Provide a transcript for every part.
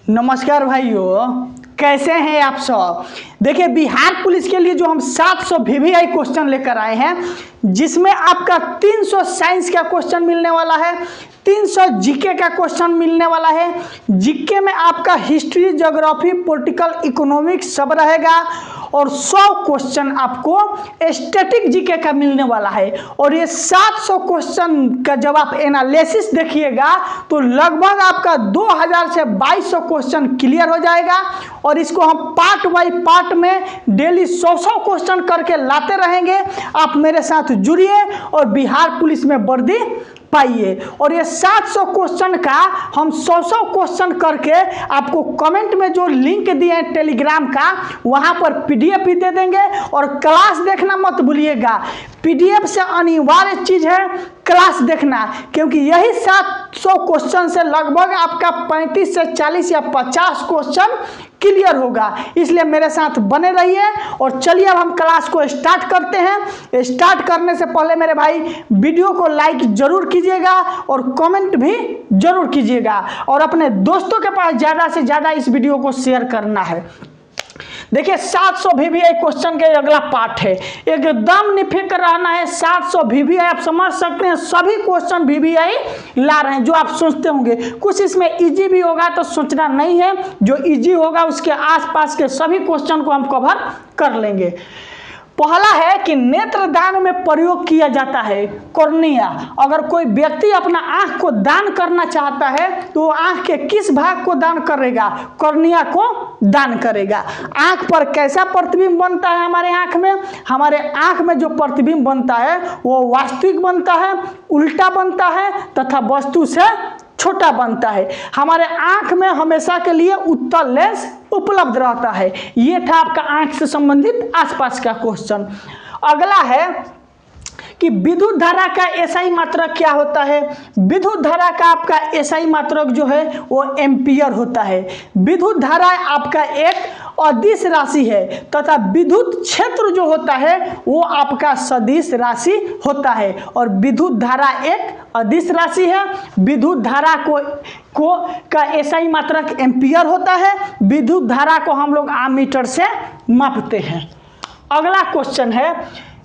नमस्कार भाइयों, कैसे हैं आप सब। देखिए, बिहार पुलिस के लिए जो हम 700 वीवीआई क्वेश्चन लेकर आए हैं, जिसमें आपका 300 साइंस का क्वेश्चन मिलने वाला है, 300 जीके का क्वेश्चन मिलने वाला है। जीके में आपका हिस्ट्री, ज्योग्राफी, पॉलिटिकल, इकोनॉमिक्स सब रहेगा और 100 क्वेश्चन आपको स्टैटिक जीके का मिलने वाला है। और ये 700 क्वेश्चन का जब आप एनालिसिस देखिएगा तो लगभग आपका 2000 से 2200 क्वेश्चन क्लियर हो जाएगा। और इसको हम पार्ट बाई पार्ट में डेली 100 क्वेश्चन करके लाते रहेंगे। आप मेरे साथ जुड़िए और बिहार पुलिस में वर्दी पाइए। और ये 700 क्वेश्चन का हम 100 क्वेश्चन करके आपको कमेंट में जो लिंक दिए हैं टेलीग्राम का, वहां पर पीडीएफ भी दे देंगे। और क्लास देखना मत भूलिएगा, पीडीएफ से अनिवार्य चीज है क्लास देखना, क्योंकि यही 700 क्वेश्चन से लगभग आपका 35 से 40 या 50 क्वेश्चन क्लियर होगा। इसलिए मेरे साथ बने रहिए। और चलिए अब हम क्लास को स्टार्ट करते हैं। स्टार्ट करने से पहले मेरे भाई वीडियो को लाइक जरूर कीजिएगा और कमेंट भी जरूर कीजिएगा और अपने दोस्तों के पास ज़्यादा से ज़्यादा इस वीडियो को शेयर करना है। देखिए, 700 वीवीआई क्वेश्चन का अगला पार्ट है। एकदम निफिक्र रहना है। 700 वीवीआई आप समझ सकते हैं, सभी क्वेश्चन वीवीआई ला रहे हैं। जो आप सोचते होंगे कुछ इसमें इजी भी होगा तो सोचना नहीं है, जो इजी होगा उसके आसपास के सभी क्वेश्चन को हम कवर कर लेंगे। पहला है कि नेत्रदान में प्रयोग किया जाता है कॉर्निया। अगर कोई व्यक्ति अपना आंख को दान करना चाहता है तो वो आंख के किस भाग को दान करेगा? कॉर्निया को दान करेगा। आंख पर कैसा प्रतिबिंब बनता है? हमारे आंख में जो प्रतिबिंब बनता है वो वास्तविक बनता है, उल्टा बनता है तथा वस्तु से छोटा बनता है। हमारे आंख में हमेशा के लिए उत्तल लेंस उपलब्ध रहता है। ये था आपका आंख से संबंधित आसपास का क्वेश्चन। अगला है कि विद्युत धारा का एसआई मात्रक क्या होता है? विद्युत धारा का आपका एसआई मात्रक जो है वो एम्पियर होता है। विद्युत धारा आपका एक अदिश राशि है तथा विद्युत क्षेत्र जो होता है वो आपका सदिश राशि होता है। और विद्युत धारा एक अदिश राशि है। विद्युत धारा का एसआई मात्रक एम्पियर होता है। विद्युत धारा को हम लोग आमीटर से मापते हैं। अगला क्वेश्चन है,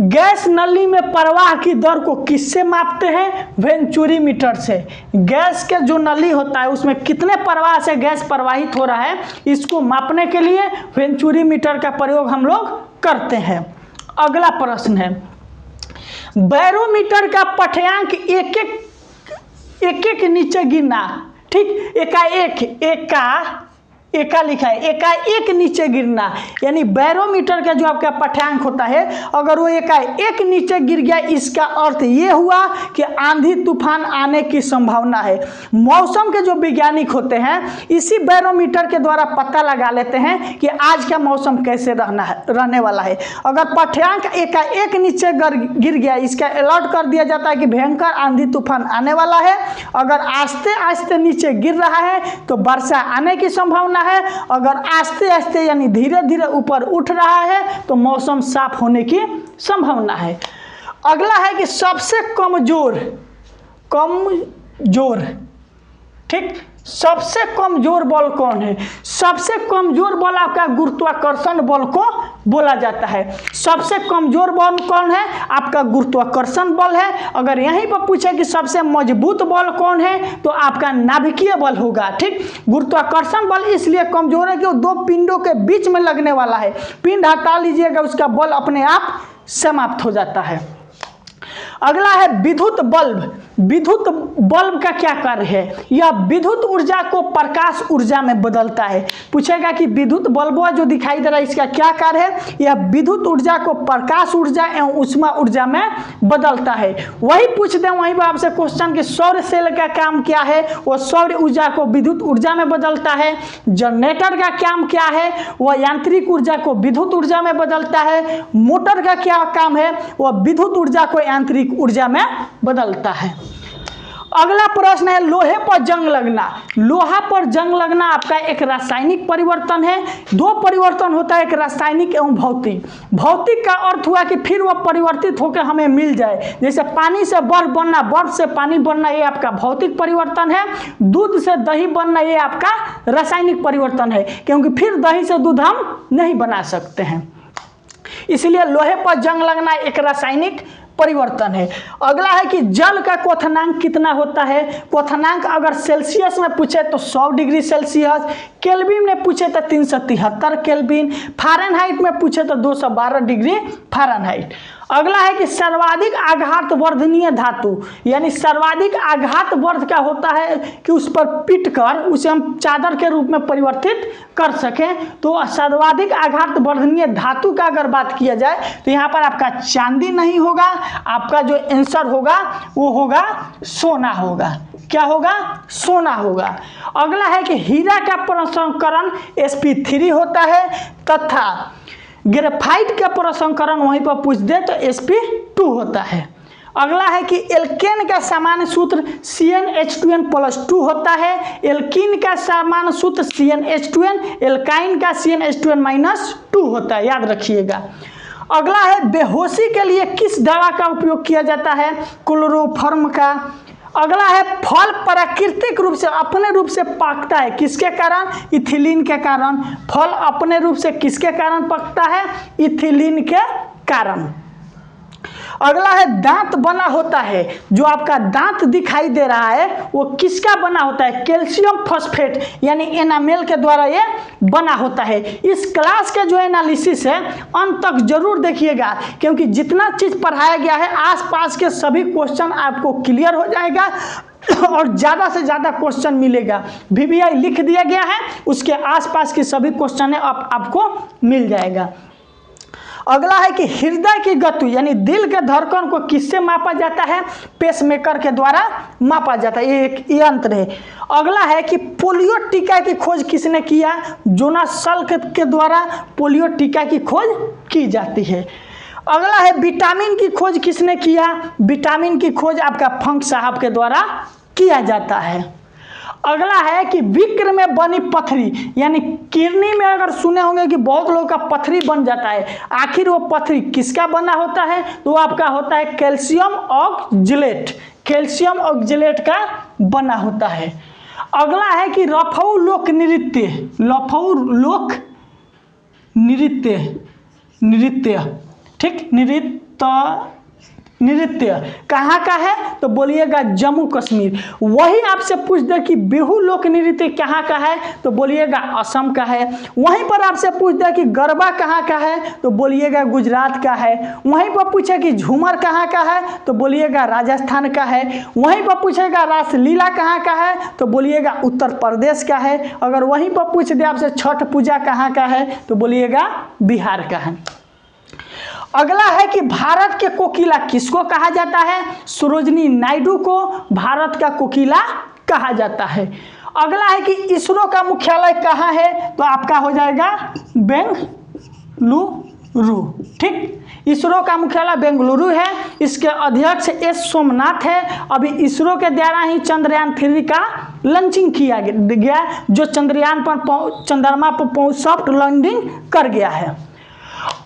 गैस नली में प्रवाह की दर को किससे मापते हैं? वेंचुरी मीटर से। गैस के जो नली होता है उसमें कितने प्रवाह से गैस प्रवाहित हो रहा है, इसको मापने के लिए वेंचुरी मीटर का प्रयोग हम लोग करते हैं। अगला प्रश्न है, बैरोमीटर का पठ्यांक एक एक नीचे गिनना। ठीक, एका लिखा है, एकाएक नीचे गिरना। यानी बैरोमीटर का जो आपका पठ्यांक होता है, अगर वो एकाएक नीचे गिर गया, इसका अर्थ ये हुआ कि आंधी तूफान आने की संभावना है। मौसम के जो वैज्ञानिक होते हैं इसी बैरोमीटर के द्वारा पता लगा लेते हैं कि आज का मौसम कैसे रहने वाला है। अगर पठ्यांक एकाएक नीचे गिर गया, इसका अलर्ट कर दिया जाता है कि भयंकर आंधी तूफान आने वाला है। अगर आस्ते आस्ते नीचे गिर रहा है तो वर्षा आने की संभावना है। अगर आस्ते आस्ते यानी धीरे धीरे ऊपर उठ रहा है तो मौसम साफ होने की संभावना है। अगला है कि सबसे कमजोर, ठीक, सबसे कमजोर बल कौन है? सबसे कमजोर बल आपका गुरुत्वाकर्षण बल को बोला जाता है। सबसे कमजोर बल कौन है? आपका गुरुत्वाकर्षण बल है। अगर यहीं पर पूछे कि सबसे मजबूत बल कौन है तो आपका नाभिकीय बल होगा। ठीक, गुरुत्वाकर्षण बल इसलिए कमजोर है कि वो दो पिंडों के बीच में लगने वाला है। पिंड हटा लीजिएगा, उसका बल अपने आप समाप्त हो जाता है। अगला है विद्युत बल्ब। विद्युत बल्ब का क्या कार्य है? यह विद्युत ऊर्जा को प्रकाश ऊर्जा में बदलता है। पूछेगा कि विद्युत बल्ब जो दिखाई दे रहा है इसका क्या कार्य है? यह विद्युत ऊर्जा को प्रकाश ऊर्जा एवं ऊष्मा ऊर्जा में बदलता है। वही पूछ दें वहीं पर आपसे क्वेश्चन कि सौर सेल का काम क्या है? वो सौर ऊर्जा को विद्युत ऊर्जा में बदलता है। जनरेटर का काम क्या है? वह यांत्रिक ऊर्जा को विद्युत ऊर्जा में बदलता है। मोटर का क्या काम है? वह विद्युत ऊर्जा को यांत्रिक ऊर्जा में बदलता है। अगला प्रश्न है लोहे पर जंग लगना। लोहा पर जंग लगना आपका एक रासायनिक परिवर्तन है। दो परिवर्तन होता है, एक रासायनिक एवं भौतिक। भौतिक का अर्थ हुआ कि फिर वह परिवर्तित होकर हमें मिल जाए, जैसे पानी से बर्फ बनना, बर्फ से पानी बनना, ये आपका भौतिक परिवर्तन है। दूध से दही बनना, ये आपका रासायनिक परिवर्तन है, क्योंकि फिर दही से दूध हम नहीं बना सकते हैं। इसलिए लोहे पर जंग लगना एक रासायनिक परिवर्तन है। अगला है कि जल का क्वथनांक कितना होता है। क्वथनांक अगर सेल्सियस में पूछे तो 100 डिग्री सेल्सियस, केल्विन में पूछे तो 373 केल्विन, फ़ारेनहाइट में पूछे तो 212 डिग्री फ़ारेनहाइट। अगला है कि सर्वाधिक आघात वर्धनीय धातु, यानी सर्वाधिक आघात वर्ध का होता है कि उस पर पीट कर उसे हम चादर के रूप में परिवर्तित कर सकें। तो सर्वाधिक आघात वर्धनीय धातु का अगर बात किया जाए तो यहाँ पर आपका चांदी नहीं होगा, आपका जो आंसर होगा वो होगा सोना होगा। क्या होगा? सोना होगा। अगला है कि हीरा का प्रसंस्करण sp3 होता है तथा ग्रेफाइट का प्रसंस्करण वहीं पर पूछ दे तो sp2 होता है। अगला है कि एल्केन का सामान्य सूत्र CnH2n+2 होता है। एल्कीन का सामान्य सूत्र CnH2n, एल्काइन का CnH2n-2 होता है, याद रखिएगा। अगला है बेहोशी के लिए किस दवा का उपयोग किया जाता है? क्लोरोफॉर्म का। अगला है फल प्राकृतिक रूप से अपने रूप से पकता है किसके कारण? इथिलीन के कारण। फल अपने रूप से किसके कारण पकता है? इथिलीन के कारण। अगला है दांत बना होता है, जो आपका दांत दिखाई दे रहा है वो किसका बना होता है? कैल्शियम फॉस्फेट यानी एनामेल के द्वारा ये बना होता है। इस क्लास के जो एनालिसिस है अंत तक जरूर देखिएगा, क्योंकि जितना चीज़ पढ़ाया गया है आसपास के सभी क्वेश्चन आपको क्लियर हो जाएगा और ज़्यादा से ज़्यादा क्वेश्चन मिलेगा। VBI लिख दिया गया है, उसके आसपास के सभी क्वेश्चन आपको मिल जाएगा। अगला है कि हृदय की गति यानी दिल के धड़कन को किससे मापा जाता है? पेसमेकर के द्वारा मापा जाता है, ये एक यंत्र है। अगला है कि पोलियो टीका की खोज किसने किया? जोनास सल्क के द्वारा पोलियो टीका की खोज की जाती है। अगला है विटामिन की खोज किसने किया? विटामिन की खोज आपका फंक साहब के द्वारा किया जाता है। अगला है कि विक्र में बनी पथरी यानी किडनी में अगर सुने होंगे कि बहुत लोगों का पथरी बन जाता है, आखिर वो पथरी किसका बना होता है? तो आपका होता है कैल्शियम ऑक्जेलेट, कैल्शियम ऑक्जेलेट का बना होता है। अगला है कि रफऊ लोक नृत्य, रफऊ लोक नृत्य, नृत्य ठीक, नृत्य कहाँ का है? तो बोलिएगा जम्मू कश्मीर। वही आपसे पूछ दे कि बिहू लोक नृत्य कहाँ का है? तो बोलिएगा असम का है। वहीं पर आपसे पूछ दे कि गरबा कहाँ का है? तो बोलिएगा गुजरात का है। वहीं पर पूछे कि झूमर कहाँ का है? तो बोलिएगा राजस्थान का है। वहीं पर पूछेगा रासलीला कहाँ का है? तो बोलिएगा उत्तर प्रदेश का है। अगर वहीं पर पूछ दे आपसे छठ पूजा कहाँ का है? तो बोलिएगा बिहार का है। अगला है कि भारत के कोकिला किसको कहा जाता है? सरोजिनी नायडू को भारत का कोकिला कहा जाता है। अगला है कि इसरो का मुख्यालय कहाँ है? तो आपका हो जाएगा बेंगलुरु, ठीक। इसरो का मुख्यालय बेंगलुरु है। इसके अध्यक्ष एस सोमनाथ है। अभी इसरो के द्वारा ही चंद्रयान 3 का लॉन्चिंग किया गया, जो चंद्रयान पर चंद्रमा पर सॉफ्ट लैंडिंग कर गया है।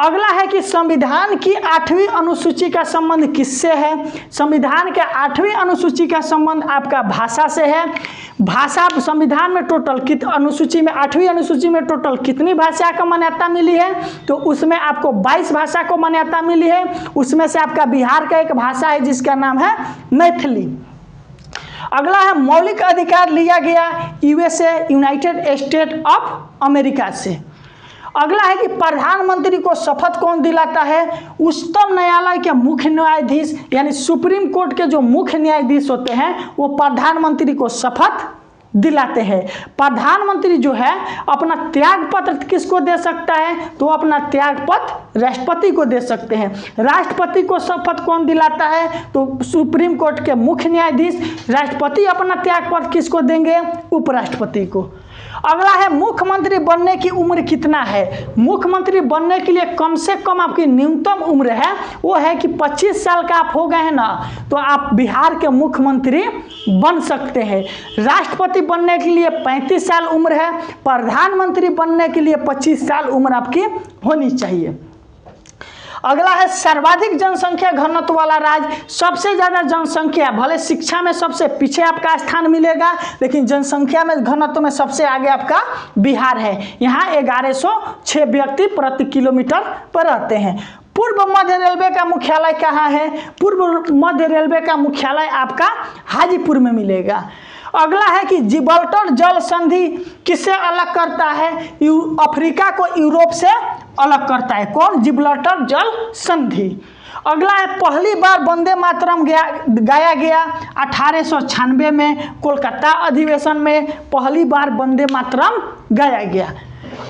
अगला है कि संविधान की 8वीं अनुसूची का संबंध किससे है? संविधान के 8वीं अनुसूची का संबंध आपका भाषा से है। भाषा संविधान में टोटल अनुसूची में 8वीं अनुसूची में टोटल कितनी भाषा को मान्यता मिली है? तो उसमें आपको 22 भाषा को मान्यता मिली है। उसमें से आपका बिहार का एक भाषा है जिसका नाम है मैथिली। अगला है मौलिक अधिकार लिया गया USA United state of America से। अगला है कि प्रधानमंत्री को शपथ कौन दिलाता है? उच्चतम न्यायालय के मुख्य न्यायाधीश यानी सुप्रीम कोर्ट के जो मुख्य न्यायाधीश होते हैं वो प्रधानमंत्री को शपथ दिलाते हैं। प्रधानमंत्री जो है अपना त्याग पत्र किसको दे सकता है? तो अपना त्याग पत्र राष्ट्रपति को दे सकते हैं। राष्ट्रपति को शपथ कौन दिलाता है? तो सुप्रीम कोर्ट के मुख्य न्यायाधीश। राष्ट्रपति अपना त्याग पत्र किसको देंगे? उपराष्ट्रपति को। अगला है मुख्यमंत्री बनने की उम्र कितना है। मुख्यमंत्री बनने के लिए कम से कम आपकी न्यूनतम उम्र है वो है कि 25 साल का आप हो गए हैं ना तो आप बिहार के मुख्यमंत्री बन सकते हैं। राष्ट्रपति बनने के लिए 35 साल उम्र है, प्रधानमंत्री बनने के लिए 25 साल उम्र आपकी होनी चाहिए। अगला है सर्वाधिक जनसंख्या घनत्व वाला राज्य। सबसे ज़्यादा जनसंख्या, भले शिक्षा में सबसे पीछे आपका स्थान मिलेगा लेकिन जनसंख्या में घनत्व में सबसे आगे आपका बिहार है। यहाँ 1106 व्यक्ति प्रति किलोमीटर पर रहते हैं। पूर्व मध्य रेलवे का मुख्यालय कहाँ है। पूर्व मध्य रेलवे का मुख्यालय आपका हाजीपुर में मिलेगा। अगला है कि जिब्राल्टर जल संधि किससे अलग करता है। अफ्रीका को यूरोप से अलग करता है। कौन? जिब्राल्टर जल संधि। अगला है पहली बार वंदे मातरम गाया गया 1896 में कोलकाता अधिवेशन में पहली बार वंदे मातरम गाया गया।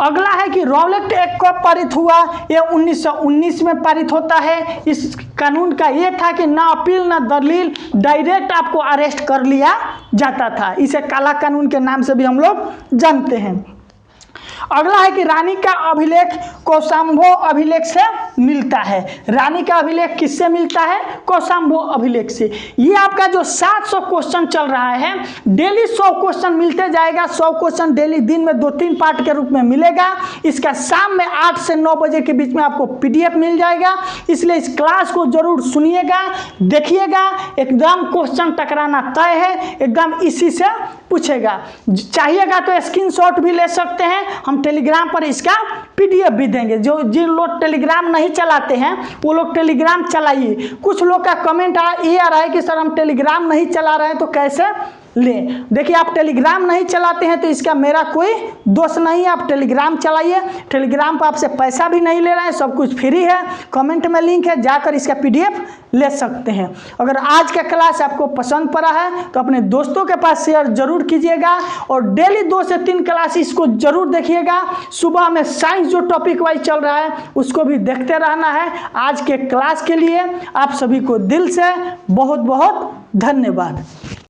अगला है कि रॉलेट एक्ट कब पारित हुआ। यह 1919 में पारित होता है। इस कानून का ये था कि ना अपील ना दलील, डायरेक्ट आपको अरेस्ट कर लिया जाता था। इसे काला कानून के नाम से भी हम लोग जानते हैं। अगला है कि रानी का अभिलेख कौशाम्बो अभिलेख से मिलता है। रानी का अभिलेख किससे मिलता है? कौशाम्बो अभिलेख से। ये आपका जो 700 क्वेश्चन चल रहा है, डेली 100 क्वेश्चन मिलते जाएगा। 100 क्वेश्चन डेली दिन में 2-3 पार्ट के रूप में मिलेगा। इसका शाम में 8 से 9 बजे के बीच में आपको PDF मिल जाएगा। इसलिए इस क्लास को जरूर सुनिएगा, देखिएगा। एकदम क्वेश्चन टकराना तय है, एकदम इसी से पूछेगा। चाहिएगा तो स्क्रीनशॉट भी ले सकते हैं, हम टेलीग्राम पर इसका PDF भी देंगे। जो जिन लोग टेलीग्राम नहीं चलाते हैं वो लोग टेलीग्राम चलाइए। कुछ लोग का कमेंट ये आ रहा है कि सर हम टेलीग्राम नहीं चला रहे हैं तो कैसे लें। देखिए आप टेलीग्राम नहीं चलाते हैं तो इसका मेरा कोई दोष नहीं है। आप टेलीग्राम चलाइए, टेलीग्राम पर आपसे पैसा भी नहीं ले रहे हैं, सब कुछ फ्री है। कमेंट में लिंक है, जाकर इसका PDF ले सकते हैं। अगर आज का क्लास आपको पसंद पड़ा है तो अपने दोस्तों के पास शेयर जरूर कीजिएगा और डेली 2 से 3 क्लास इसको जरूर देखिएगा। सुबह में साइंस जो टॉपिक वाइज चल रहा है उसको भी देखते रहना है। आज के क्लास के लिए आप सभी को दिल से बहुत बहुत धन्यवाद।